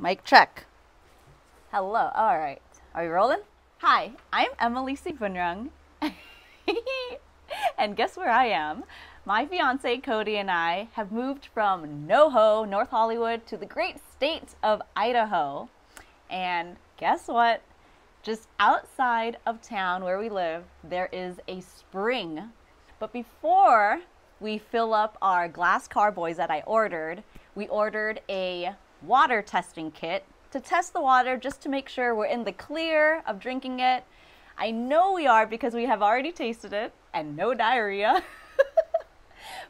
Mic check. Hello. All right. Are we rolling? Hi, I'm Emily Sipunrung. And guess where I am? My fiance Cody and I have moved from NoHo, North Hollywood, to the great state of Idaho. And guess what? Just outside of town where we live, there is a spring. But before we fill up our glass carboys that I ordered, we ordered a water testing kit to test the water just to make sure we're in the clear of drinking it. I know we are because we have already tasted it and no diarrhea.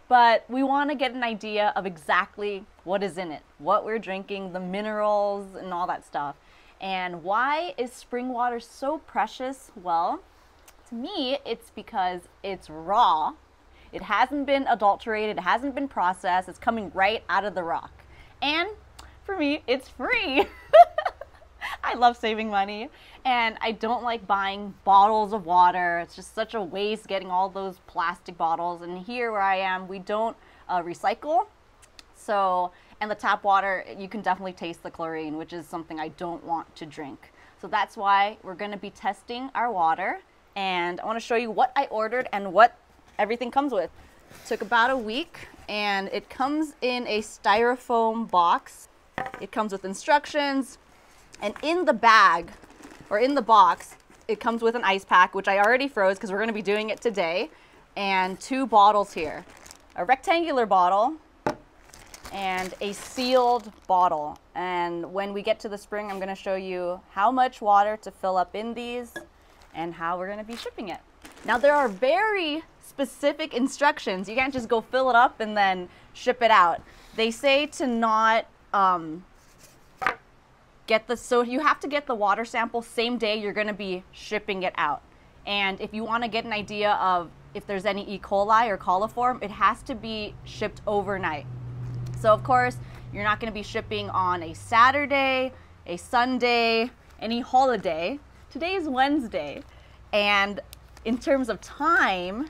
But we want to get an idea of exactly what is in it, what we're drinking, the minerals and all that stuff. And why is spring water so precious? Well, to me, it's because it's raw. It hasn't been adulterated, it hasn't been processed, it's coming right out of the rock. And for me, it's free. I love saving money, and I don't like buying bottles of water. It's just such a waste getting all those plastic bottles. And here where I am, we don't recycle. So, and the tap water, you can definitely taste the chlorine, which is something I don't want to drink. So that's why we're going to be testing our water. And I want to show you what I ordered and what everything comes with. It took about a week, and it comes in a styrofoam box. It comes with instructions. And in the bag, or in the box, it comes with an ice pack, which I already froze because we're going to be doing it today, and 2 bottles here. A rectangular bottle and a sealed bottle. And when we get to the spring, I'm going to show you how much water to fill up in these and how we're going to be shipping it. Now, there are very specific instructions. You can't just go fill it up and then ship it out. They say to not so you have to get the water sample same day you're going to be shipping it out. And if you want to get an idea of if there's any E-Coli or Coliform, it has to be shipped overnight. So of course, you're not going to be shipping on a Saturday, a Sunday, any holiday. Today is Wednesday. And in terms of time,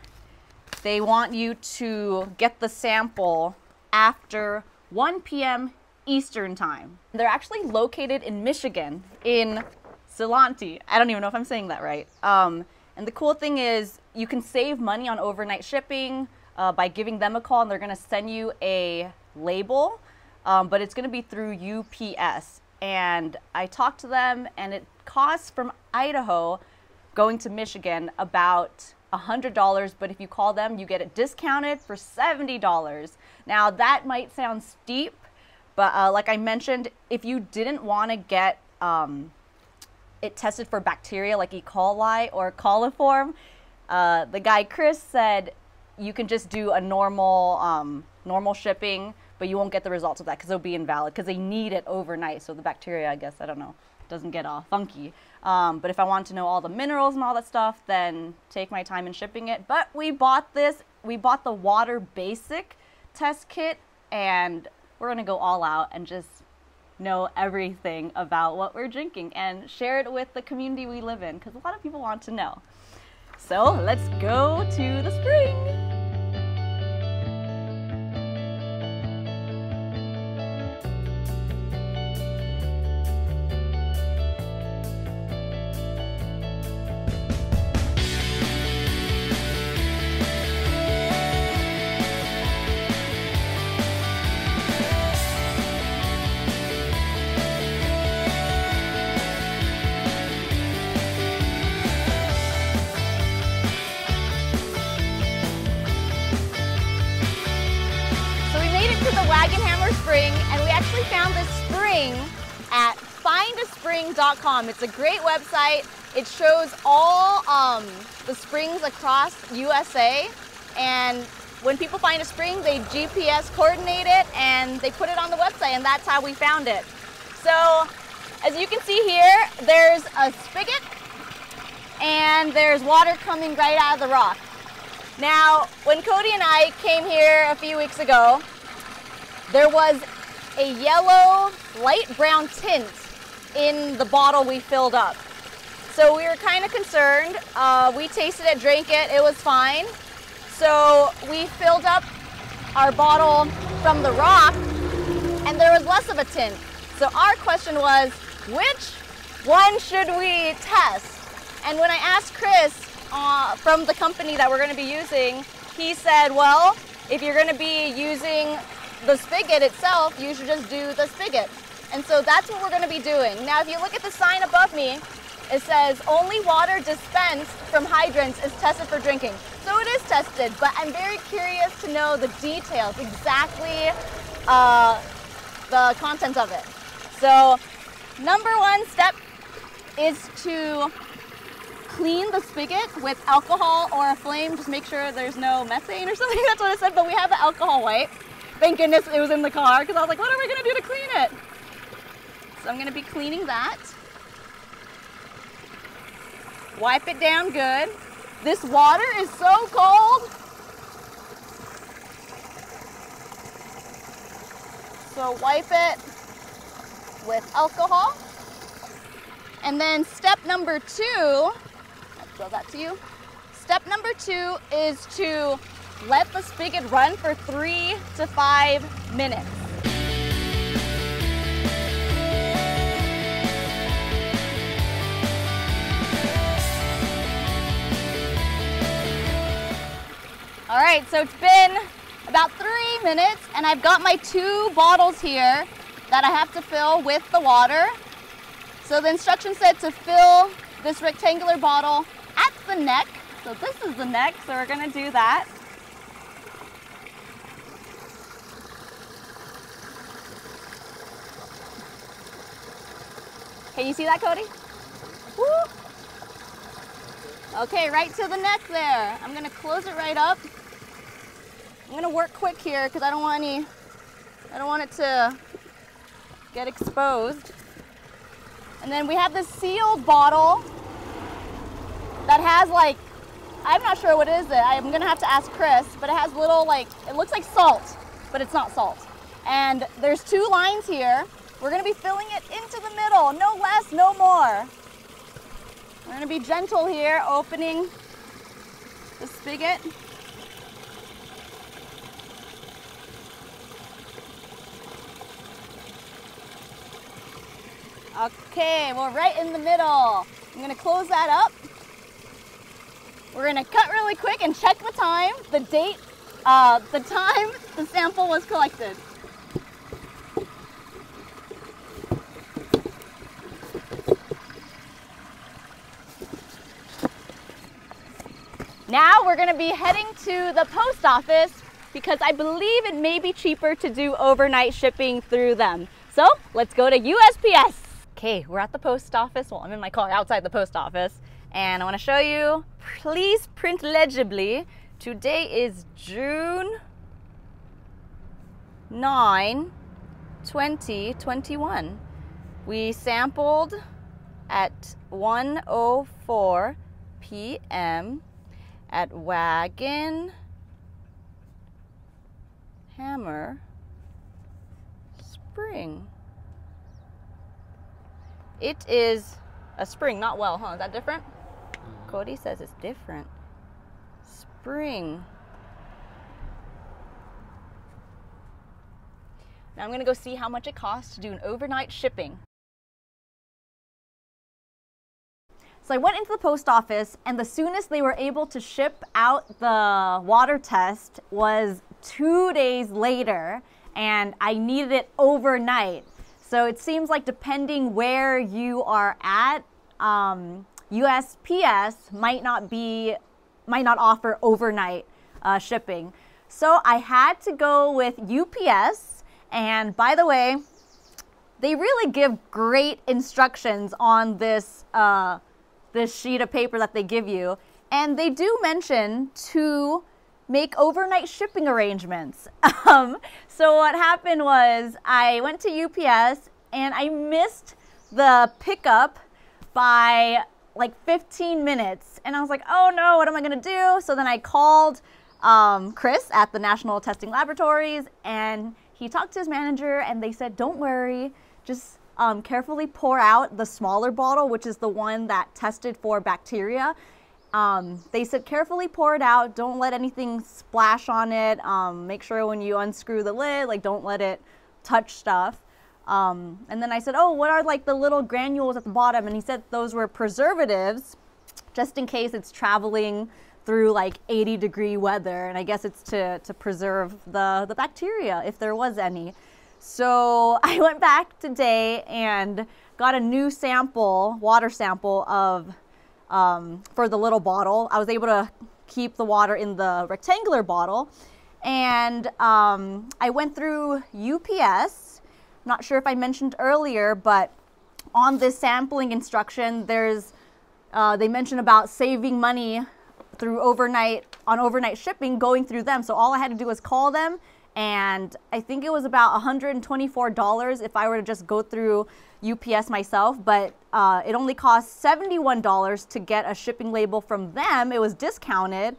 they want you to get the sample after 1 p.m. Eastern time. They're actually located in Michigan, in Silanti. I don't even know if I'm saying that right. And the cool thing is you can save money on overnight shipping by giving them a call, and they're going to send you a label, but it's going to be through UPS. And I talked to them, and it costs from Idaho going to Michigan about $100, but if you call them, you get it discounted for $70. Now that might sound steep, but like I mentioned, if you didn't want to get it tested for bacteria like E. coli or coliform, the guy Chris said you can just do a normal shipping, but you won't get the results of that because it'll be invalid because they need it overnight. So the bacteria, I guess, I don't know, doesn't get all funky. But if I want to know all the minerals and all that stuff, then take my time in shipping it. But we bought this. We bought the water basic test kit, and we're going to go all out and just know everything about what we're drinking and share it with the community we live in because a lot of people want to know. So let's go to the spring. Wagonhammer spring, and we actually found this spring at findaspring.com. It's a great website. It shows all the springs across USA, and when people find a spring, they GPS coordinate it and they put it on the website, and that's how we found it. So as you can see here, there's a spigot and there's water coming right out of the rock. Now, when Cody and I came here a few weeks ago, there was a yellow, light brown tint in the bottle we filled up. So we were kind of concerned. We tasted it, drank it, it was fine. So we filled up our bottle from the rock, and there was less of a tint. So our question was, which one should we test? And when I asked Chris from the company that we're going to be using, he said, well, if you're going to be using the spigot itself, you should just do the spigot. And so that's what we're going to be doing. Now, if you look at the sign above me, it says only water dispensed from hydrants is tested for drinking. So it is tested, but I'm very curious to know the details, exactly the contents of it. So number one step is to clean the spigot with alcohol or a flame. Just make sure there's no methane or something. That's what it said, but we have the alcohol wipe. Thank goodness it was in the car because I was like, what are we going to do to clean it? So I'm going to be cleaning that. Wipe it down good. This water is so cold. So wipe it with alcohol. And then step number two, I'll throw that to you. Step number two is to let the spigot run for 3 to 5 minutes. All right, so it's been about 3 minutes and I've got my 2 bottles here that I have to fill with the water. So the instruction said to fill this rectangular bottle at the neck. So this is the neck, so we're gonna do that. Can you see that, Cody? Woo! Okay, right to the neck there. I'm gonna close it right up. I'm gonna work quick here because I don't want it to get exposed. And then we have this sealed bottle that has like, I'm not sure what it is. I'm gonna have to ask Chris, but it has little like, it looks like salt, but it's not salt. And there's 2 lines here. We're gonna be filling it into the middle, no less, no more. We're gonna be gentle here, opening the spigot. Okay, we're right in the middle. I'm gonna close that up. We're gonna cut really quick and check the time, the date, the time the sample was collected. Now we're gonna be heading to the post office because I believe it may be cheaper to do overnight shipping through them. So let's go to USPS. Okay, we're at the post office. Well, I'm in my car outside the post office. And I wanna show you, please print legibly. Today is June 9, 2021. We sampled at 1:04 p.m. at Wagonhammer Spring. It is a spring, not well, huh? Is that different? Cody says it's different. Spring. Now I'm gonna go see how much it costs to do an overnight shipping. So I went into the post office and the soonest they were able to ship out the water test was 2 days later and I needed it overnight. So it seems like depending where you are at, USPS might not offer overnight shipping. So I had to go with UPS, and by the way, they really give great instructions on this this sheet of paper that they give you, and they do mention to make overnight shipping arrangements. So what happened was I went to UPS and I missed the pickup by like 15 minutes. And I was like, oh no, what am I gonna do? So then I called Chris at the National Testing Laboratories and he talked to his manager and they said, don't worry, just carefully pour out the smaller bottle, which is the one that tested for bacteria. They said carefully pour it out, don't let anything splash on it, make sure when you unscrew the lid, like don't let it touch stuff. And then I said, oh, what are like the little granules at the bottom? And he said those were preservatives, just in case it's traveling through like 80-degree weather. And I guess it's to preserve the bacteria, if there was any. So I went back today and got a new sample, water sample of, for the little bottle. I was able to keep the water in the rectangular bottle. And I went through UPS. I'm not sure if I mentioned earlier, but on this sampling instruction, they mention about saving money through overnight shipping going through them. So all I had to do was call them, and I think it was about $124 if I were to just go through UPS myself, but it only cost $71 to get a shipping label from them. It was discounted,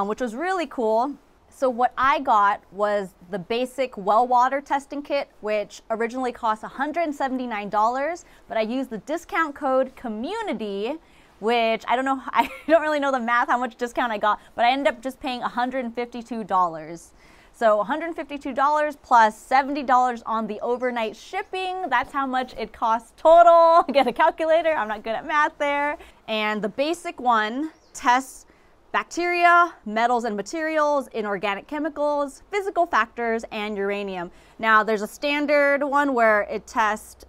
which was really cool. So what I got was the basic well water testing kit, which originally cost $179, but I used the discount code COMMUNITY, which I don't really know the math, how much discount I got, but I ended up just paying $152. So $152 plus $70 on the overnight shipping. That's how much it costs total. Get a calculator, I'm not good at math there. And the basic one tests bacteria, metals and materials, inorganic chemicals, physical factors, and uranium. Now there's a standard one where it tests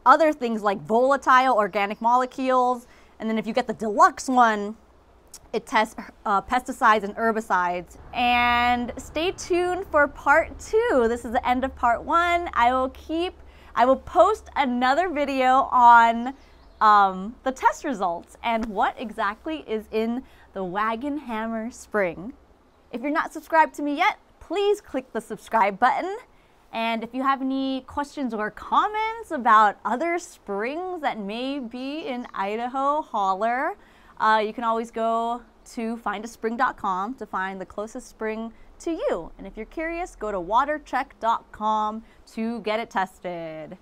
other things like volatile organic molecules. And then if you get the deluxe one, it tests pesticides and herbicides. And stay tuned for part 2. This is the end of part 1. I will post another video on the test results and what exactly is in the Wagonhammer spring. If you're not subscribed to me yet, please click the subscribe button. And if you have any questions or comments about other springs that may be in Idaho, holler. You can always go to findaspring.com to find the closest spring to you. And if you're curious, go to watercheck.com to get it tested.